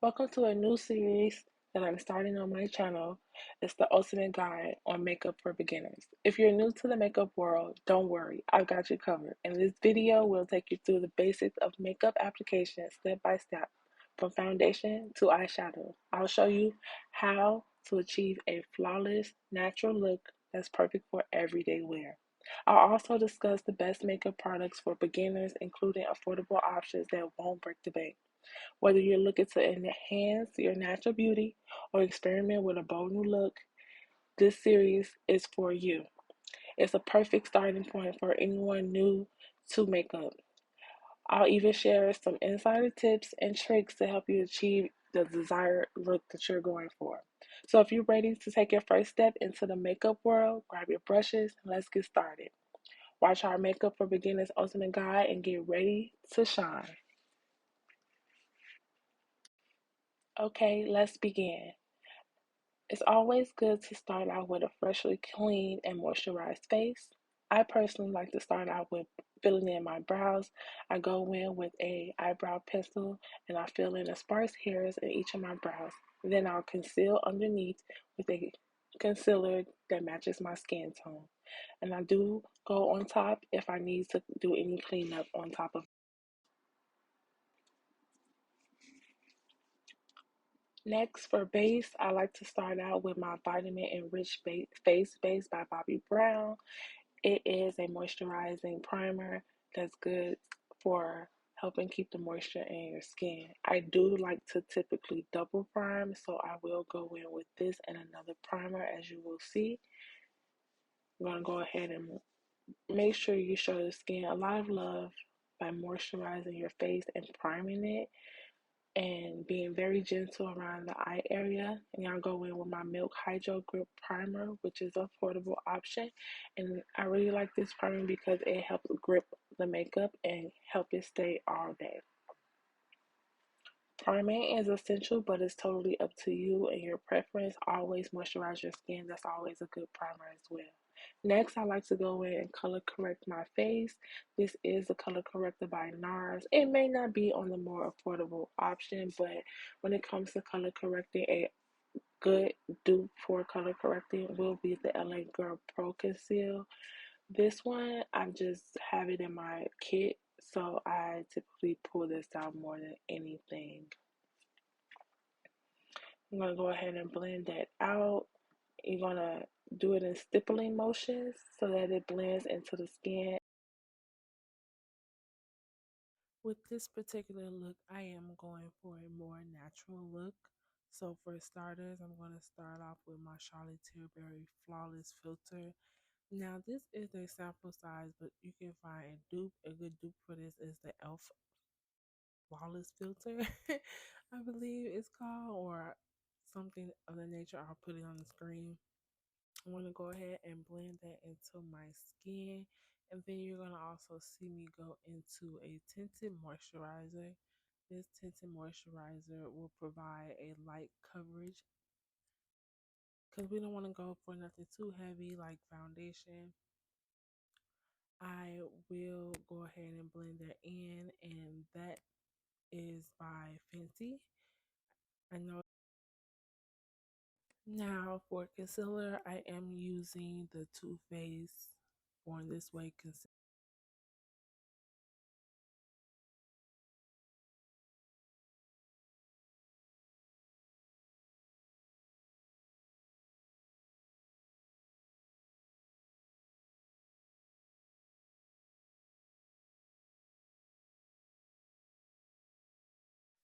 Welcome to a new series that I'm starting on my channel. It's the ultimate guide on makeup for beginners. If you're new to the makeup world, don't worry, I've got you covered. In this video, we'll take you through the basics of makeup application step by step, from foundation to eyeshadow. I'll show you how to achieve a flawless, natural look that's perfect for everyday wear. I'll also discuss the best makeup products for beginners, including affordable options that won't break the bank. Whether you're looking to enhance your natural beauty or experiment with a bold new look, this series is for you. It's a perfect starting point for anyone new to makeup. I'll even share some insider tips and tricks to help you achieve the desired look that you're going for. So if you're ready to take your first step into the makeup world, grab your brushes and let's get started. Watch our Makeup for Beginners Ultimate Guide and get ready to shine. Okay, let's begin. It's always good to start out with a freshly clean and moisturized face. I personally like to start out with filling in my brows. I go in with a eyebrow pencil and I fill in the sparse hairs in each of my brows. Then I'll conceal underneath with a concealer that matches my skin tone. And I do go on top if I need to do any cleanup on top of. Next, for base, I like to start out with my Vitamin Enriched Face Base by Bobbi Brown. It is a moisturizing primer that's good for helping keep the moisture in your skin. I do like to typically double prime, so I will go in with this and another primer, as you will see. I'm going to go ahead and make sure you show the skin a lot of love by moisturizing your face and priming it and being very gentle around the eye area. And I'll go in with my Milk Hydro Grip Primer, which is an affordable option. And I really like this primer because it helps grip the makeup and help it stay all day. Priming is essential, but it's totally up to you and your preference. Always moisturize your skin. That's always a good primer as well. Next, I like to go in and color correct my face. This is a color corrector by NARS. It may not be on the more affordable option, but when it comes to color correcting, a good dupe for color correcting will be the LA Girl Pro Conceal. This one, I just have it in my kit, so I typically pull this out more than anything. I'm going to go ahead and blend that out. You're going to do it in stippling motions so that it blends into the skin. With this particular look, I am going for a more natural look. So for starters, I'm going to start off with my Charlotte Tilbury Flawless Filter. Now this is a sample size, but you can find a dupe. A good dupe for this is the e.l.f. Flawless Filter, I believe it's called, or something of the nature. I'll put it on the screen. I'm going to go ahead and blend that into my skin. And then you're going to also see me go into a tinted moisturizer. This tinted moisturizer will provide a light coverage because we don't want to go for nothing too heavy like foundation. I will go ahead and blend that in, and that is by Fenty. I know. Now for concealer, I am using the Too Faced Born This Way concealer.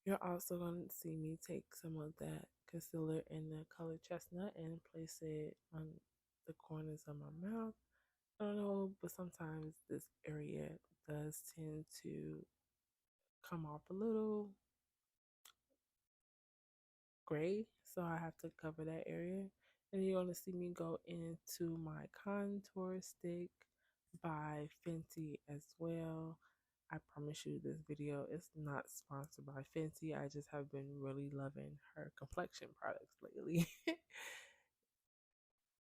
You're also going to see me take some of that concealer in the color chestnut and place it on the corners of my mouth. I don't know, but sometimes this area does tend to come off a little gray, so I have to cover that area. And you're going to see me go into my contour stick by Fenty as well. I promise you this video is not sponsored by Fenty. I just have been really loving her complexion products lately.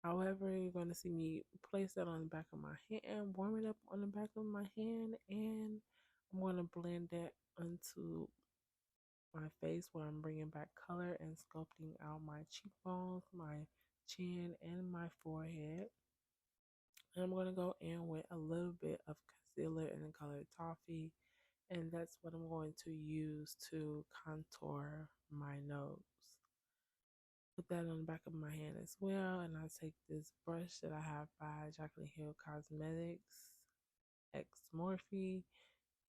However, you're going to see me place that on the back of my hand, warm it up on the back of my hand, and I'm going to blend that onto my face where I'm bringing back color and sculpting out my cheekbones, my chin, and my forehead. And I'm going to go in with a little bit of concealer in the color Toffee, and that's what I'm going to use to contour my nose. Put that on the back of my hand as well, and I take this brush that I have by Jaclyn Hill Cosmetics X Morphe,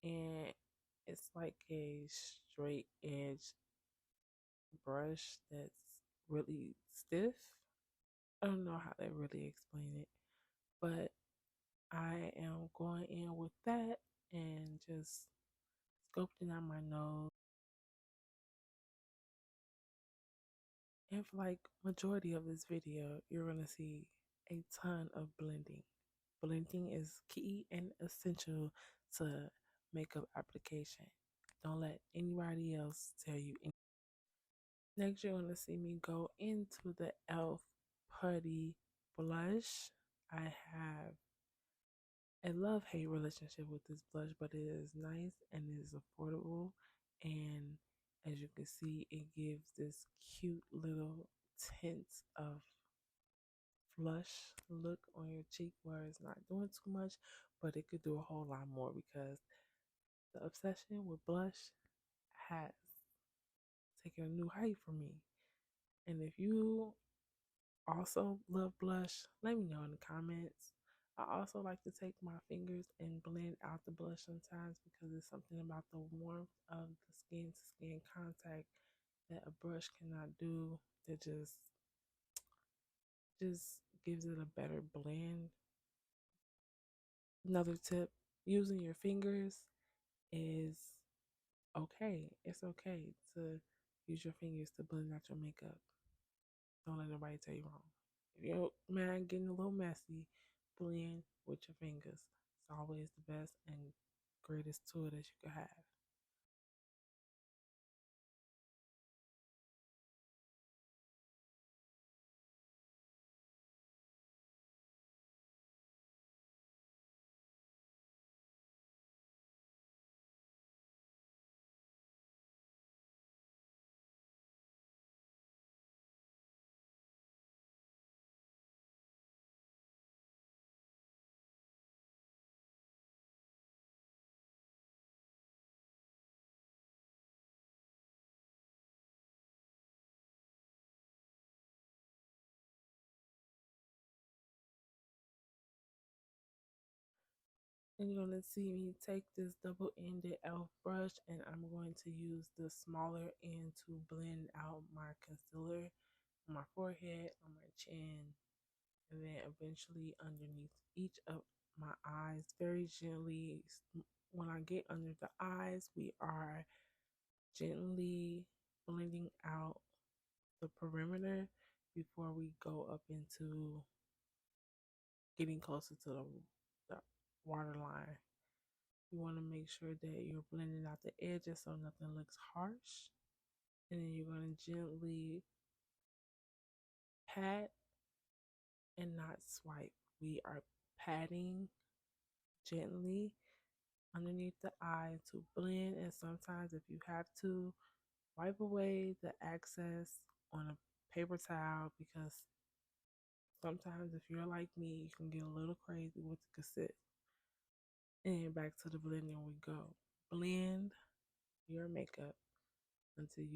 and it's like a straight edge brush that's really stiff. I don't know how to really explain it, but I am going in with that and just sculpting out my nose. And for like majority of this video, you're gonna see a ton of blending. Blending is key and essential to makeup application. Don't let anybody else tell you anything. Next, you're gonna see me go into the e.l.f. Putty blush. I have a love-hate relationship with this blush, but it is nice and it is affordable. And as you can see, it gives this cute little tint of flush look on your cheek where it's not doing too much, but it could do a whole lot more because the obsession with blush has taken a new height for me. And if you also love blush, let me know in the comments. I also like to take my fingers and blend out the blush sometimes because it's something about the warmth of the skin to skin contact that a brush cannot do, that just gives it a better blend. Another tip, using your fingers is okay. It's okay to use your fingers to blend out your makeup. Don't let nobody tell you wrong. If you're man getting a little messy, blend with your fingers. It's always the best and greatest tool that you could have. And you're going to see me take this double-ended e.l.f. brush and I'm going to use the smaller end to blend out my concealer on my forehead, on my chin, and then eventually underneath each of my eyes very gently. When I get under the eyes, we are gently blending out the perimeter before we go up into getting closer to the waterline. You want to make sure that you're blending out the edges so nothing looks harsh. And then you're going to gently pat and not swipe. We are patting gently underneath the eye to blend. And sometimes, if you have to, wipe away the excess on a paper towel because sometimes, if you're like me, you can get a little crazy with the cassette. And back to the blending we go. Blend your makeup until you